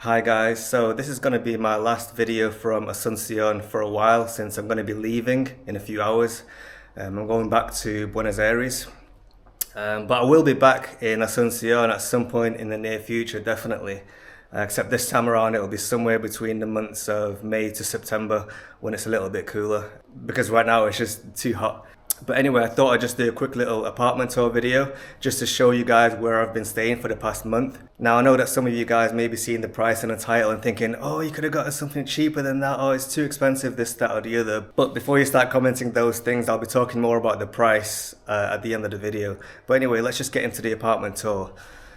Hi guys, so this is going to be my last video from Asunción for a while since I'm going to be leaving in a few hours. I'm going back to Buenos Aires, but I will be back in Asunción at some point in the near future, definitely. Except this time around it will be somewhere between the months of May to September when it's a little bit cooler, because right now it's just too hot. But anyway, I thought I'd just do a quick little apartment tour video just to show you guys where I've been staying for the past month. Now I know that some of you guys may be seeing the price and the title and thinking, oh, you could have got something cheaper than that, oh, it's too expensive, this, that or the other. But before you start commenting those things, I'll be talking more about the price at the end of the video. But anyway, let's just get into the apartment tour.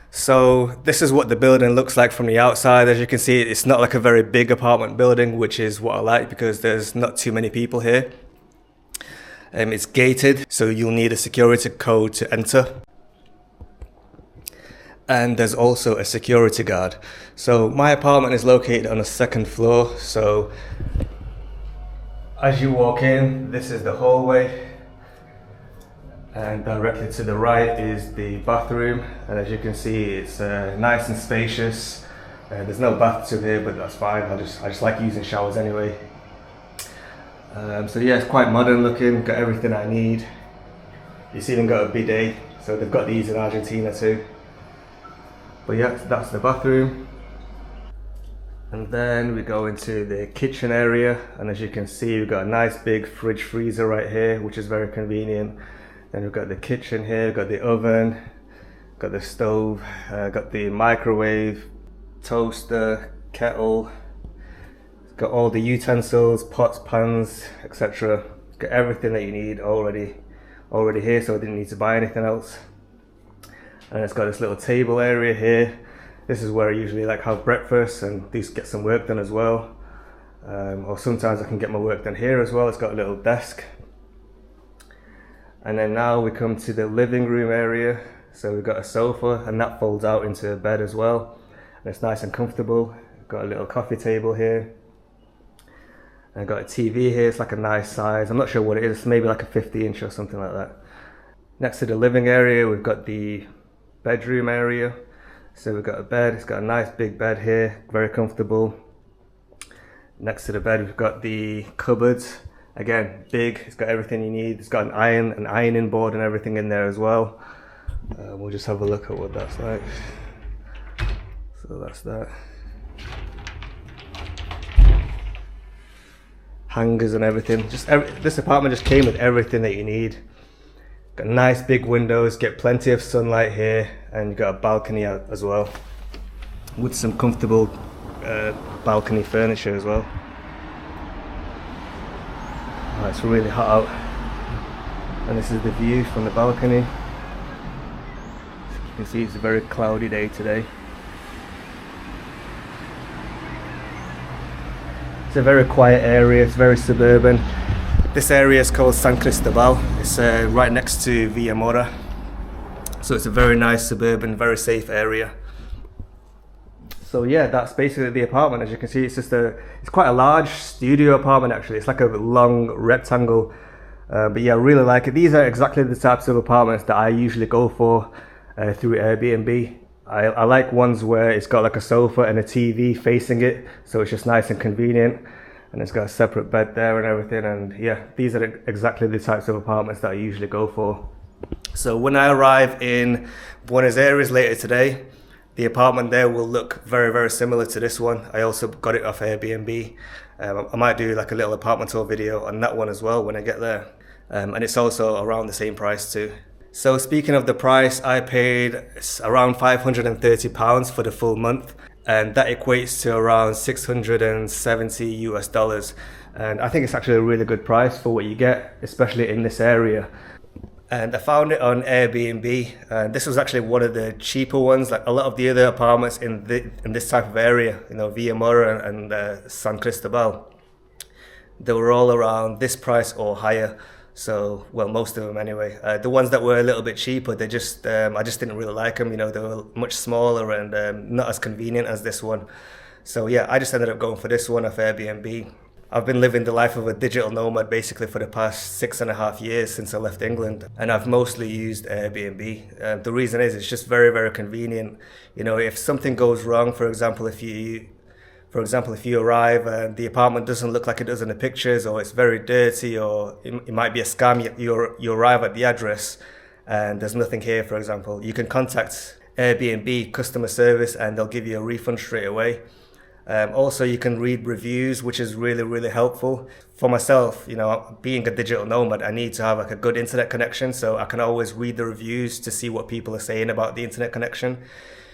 So this is what the building looks like from the outside. As you can see, it's not like a very big apartment building, which is what I like because there's not too many people here. It's gated, so you'll need a security code to enter. And there's also a security guard. So my apartment is located on the second floor. So as you walk in, this is the hallway. And directly to the right is the bathroom. And as you can see, it's nice and spacious. There's no bathtub here, but that's fine. I just like using showers anyway. So yeah, it's quite modern looking, got everything I need. It's even got a bidet, so they've got these in Argentina too. But yeah, that's the bathroom. And then we go into the kitchen area, and as you can see, we've got a nice big fridge freezer right here, which is very convenient. Then we've got the kitchen here, got the oven, got the stove, got the microwave, toaster, kettle. Got all the utensils, pots, pans, etc. Got everything that you need already here, so I didn't need to buy anything else. And it's got this little table area here. This is where I usually like have breakfast and get some work done as well. Or sometimes I can get my work done here as well. It's got a little desk. And then now we come to the living room area. So we've got a sofa, and that folds out into a bed as well. And it's nice and comfortable. Got a little coffee table here. I've got a TV here, it's like a nice size. I'm not sure what it is, maybe like a 50-inch or something like that. Next to the living area, we've got the bedroom area. So we've got a bed, it's got a nice big bed here, very comfortable. Next to the bed, we've got the cupboards. Again, big, it's got everything you need. It's got an ironing board and everything in there as well. We'll just have a look at what that's like. So that's that. Hangers and everything. This apartment just came with everything that you need. Got nice big windows, get plenty of sunlight here, and you got a balcony out as well with some comfortable balcony furniture as well. Oh, it's really hot out, and this is the view from the balcony. You can see it's a very cloudy day today. It's a very quiet area, it's very suburban. This area is called San Cristobal. It's right next to Villa Mora. So it's a very nice suburban, very safe area. So yeah, that's basically the apartment. As you can see, it's quite a large studio apartment actually. It's like a long rectangle. But yeah, I really like it. These are exactly the types of apartments that I usually go for through Airbnb. I like ones where it's got like a sofa and a TV facing it, so it's just nice and convenient, and it's got a separate bed there and everything. And yeah, these are exactly the types of apartments that I usually go for. So when I arrive in Buenos Aires later today, the apartment there will look very, very similar to this one. I also got it off Airbnb. I might do like a little apartment tour video on that one as well when I get there. And it's also around the same price too. So speaking of the price, I paid around £530 for the full month, and that equates to around 670 US dollars. And I think it's actually a really good price for what you get, especially in this area. And I found it on Airbnb, and this was actually one of the cheaper ones. Like a lot of the other apartments in this type of area, you know, Villa Mora and San Cristobal, they were all around this price or higher. So, well, most of them anyway. The ones that were a little bit cheaper, I just didn't really like them. You know, they were much smaller and not as convenient as this one. So yeah, I just ended up going for this one off Airbnb. I've been living the life of a digital nomad basically for the past 6.5 years since I left England, and I've mostly used Airbnb. The reason is it's just very, very convenient. If something goes wrong, for example, if you arrive and the apartment doesn't look like it does in the pictures, or it's very dirty, or it might be a scam, you arrive at the address and there's nothing here, for example, you can contact Airbnb customer service and they'll give you a refund straight away. Also, you can read reviews, which is really, really helpful. For myself, being a digital nomad, I need to have like a good internet connection, so I can always read the reviews to see what people are saying about the internet connection.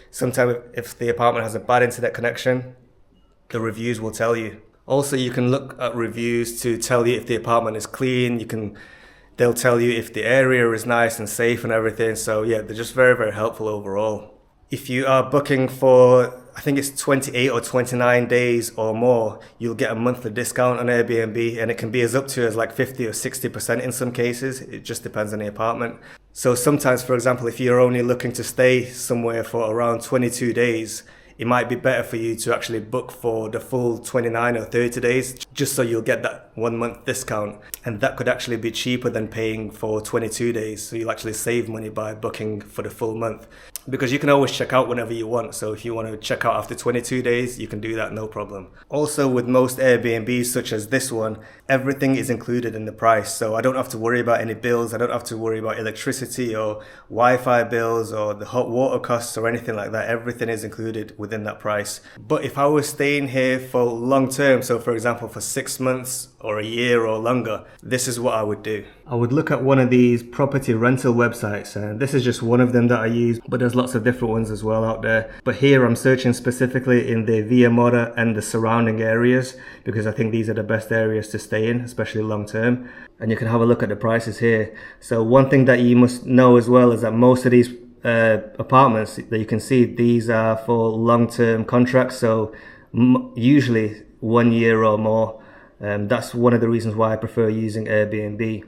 Sometimes if the apartment has a bad internet connection, the reviews will tell you. Also, you can look at reviews to tell you if the apartment is clean. They'll tell you if the area is nice and safe and everything. So yeah, they're just very, very helpful overall. If you are booking for, I think it's 28 or 29 days or more, you'll get a monthly discount on Airbnb, and it can be up to like 50 or 60% in some cases. It just depends on the apartment. So sometimes, for example, if you're only looking to stay somewhere for around 22 days, it might be better for you to actually book for the full 29 or 30 days, just so you'll get that 1 month discount. And that could actually be cheaper than paying for 22 days. So you'll actually save money by booking for the full month, because you can always check out whenever you want. So if you want to check out after 22 days, you can do that, no problem. Also, with most Airbnbs, such as this one, everything is included in the price. So I don't have to worry about any bills. I don't have to worry about electricity or Wi-Fi bills or the hot water costs or anything like that. Everything is included within that price. But if I was staying here for long term, so for example for 6 months or a year or longer, this is what I would do. I would look at one of these property rental websites, and this is just one of them that I use, but there's lots of different ones as well out there. But here I'm searching specifically in the Via Mora and the surrounding areas, because I think these are the best areas to stay in, especially long term. And you can have a look at the prices here. So one thing that you must know as well is that most of these apartments that you can see, these are for long-term contracts, so usually 1 year or more. That's one of the reasons why I prefer using Airbnb.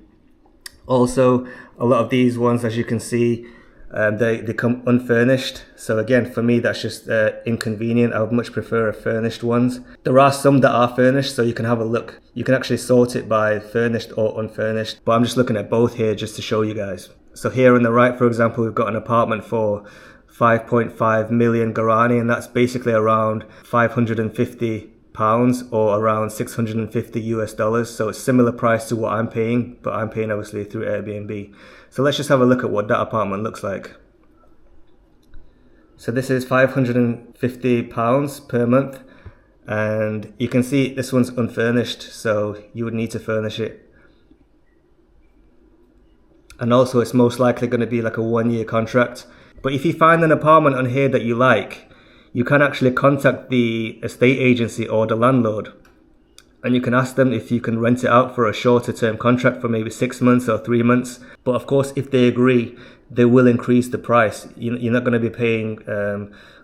Also, a lot of these ones, as you can see, they come unfurnished. So again, for me, that's just inconvenient. I would much prefer furnished ones. There are some that are furnished, so you can have a look. You can actually sort it by furnished or unfurnished, but I'm just looking at both here just to show you guys. So here on the right, for example, we've got an apartment for 5.5 million Guarani, and that's basically around 550 pounds or around 650 US dollars. So it's similar price to what I'm paying, but I'm paying obviously through Airbnb. So let's just have a look at what that apartment looks like. So this is 550 pounds per month, and you can see this one's unfurnished, so you would need to furnish it. And also it's most likely going to be like a 1 year contract. But if you find an apartment on here that you like, you can actually contact the estate agency or the landlord, and you can ask them if you can rent it out for a shorter term contract for maybe 6 months or 3 months. But of course, if they agree, they will increase the price. You're not going to be paying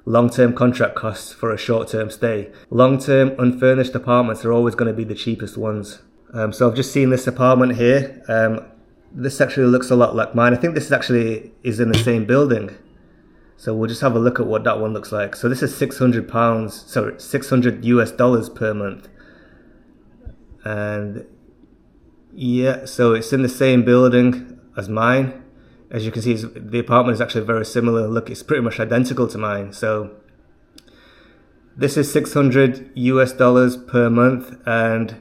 long-term contract costs for a short-term stay. Long-term unfurnished apartments are always going to be the cheapest ones. So I've just seen this apartment here. This actually looks a lot like mine. I think this actually is in the same building. So we'll just have a look at what that one looks like. So this is 600 US dollars per month. And yeah, so it's in the same building as mine. As you can see, the apartment is actually very similar. Look, it's pretty much identical to mine. So this is 600 US dollars per month, and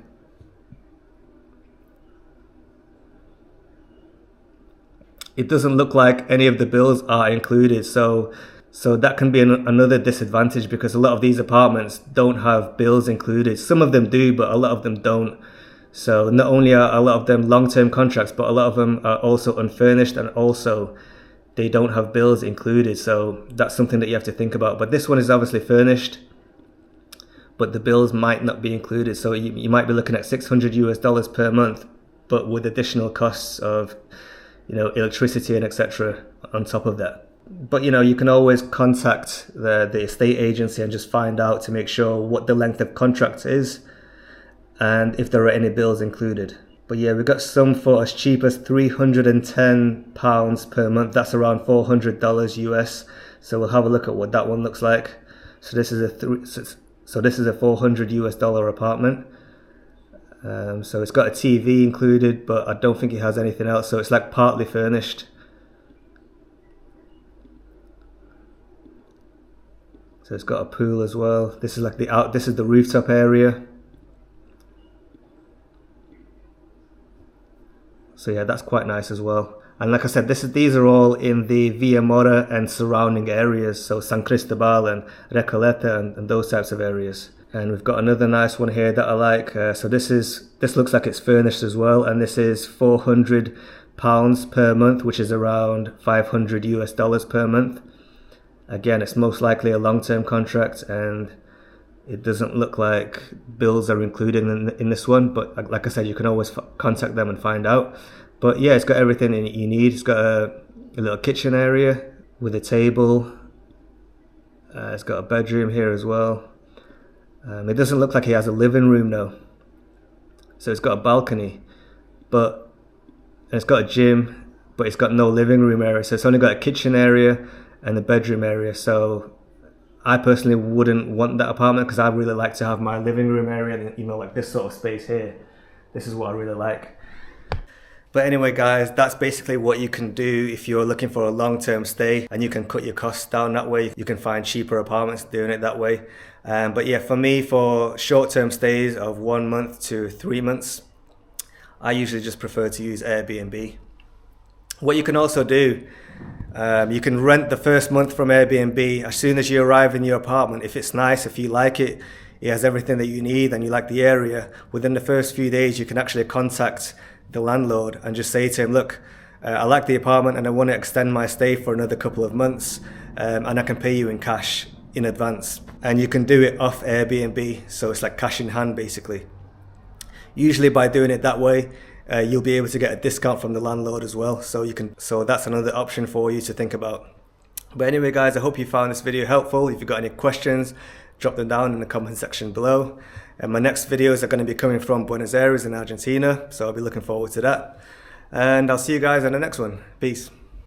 it doesn't look like any of the bills are included. So that can be another disadvantage, because a lot of these apartments don't have bills included. Some of them do, but a lot of them don't. So not only are a lot of them long-term contracts, but a lot of them are also unfurnished, and also they don't have bills included. So that's something that you have to think about. But this one is obviously furnished, but the bills might not be included. So you might be looking at 600 US dollars per month, but with additional costs of electricity and etc. on top of that. But you can always contact the estate agency and just find out to make sure what the length of contract is and if there are any bills included. But yeah, we got some for as cheap as £310 per month. That's around $400 US. So we'll have a look at what that one looks like. So this is a $400 US apartment. So it's got a TV included, but I don't think it has anything else. So it's like partly furnished. So it's got a pool as well. This is like this is the rooftop area. So yeah, that's quite nice as well. And like I said, these are all in the Villamora and surrounding areas. So San Cristobal and Recoleta and those types of areas. And we've got another nice one here that I like. So this looks like it's furnished as well, and this is £400 per month, which is around $500 per month. Again, it's most likely a long-term contract, and it doesn't look like bills are included in this one. But like I said, you can always contact them and find out. But yeah, it's got everything you need. It's got a little kitchen area with a table. It's got a bedroom here as well. It doesn't look like he has a living room though. So it's got a balcony, and it's got a gym, but it's got no living room area. So it's only got a kitchen area and a bedroom area. So I personally wouldn't want that apartment, because I really like to have my living room area and, you know, like this sort of space here. This is what I really like. But anyway guys, that's basically what you can do if you're looking for a long-term stay, and you can cut your costs down that way. You can find cheaper apartments doing it that way. But yeah, for me, for short-term stays of 1 month to 3 months, I usually just prefer to use Airbnb. What you can also do, you can rent the first month from Airbnb. As soon as you arrive in your apartment, if it's nice, if you like it, it has everything that you need and you like the area, within the first few days you can actually contact the landlord and just say to him, look, I like the apartment and I want to extend my stay for another couple of months, and I can pay you in cash in advance. And you can do it off Airbnb, so it's like cash in hand basically. Usually by doing it that way, you'll be able to get a discount from the landlord as well. So that's another option for you to think about. But anyway guys, I hope you found this video helpful. If you've got any questions, drop them down in the comment section below. And my next videos are going to be coming from Buenos Aires in Argentina, so I'll be looking forward to that. And I'll see you guys in the next one. Peace.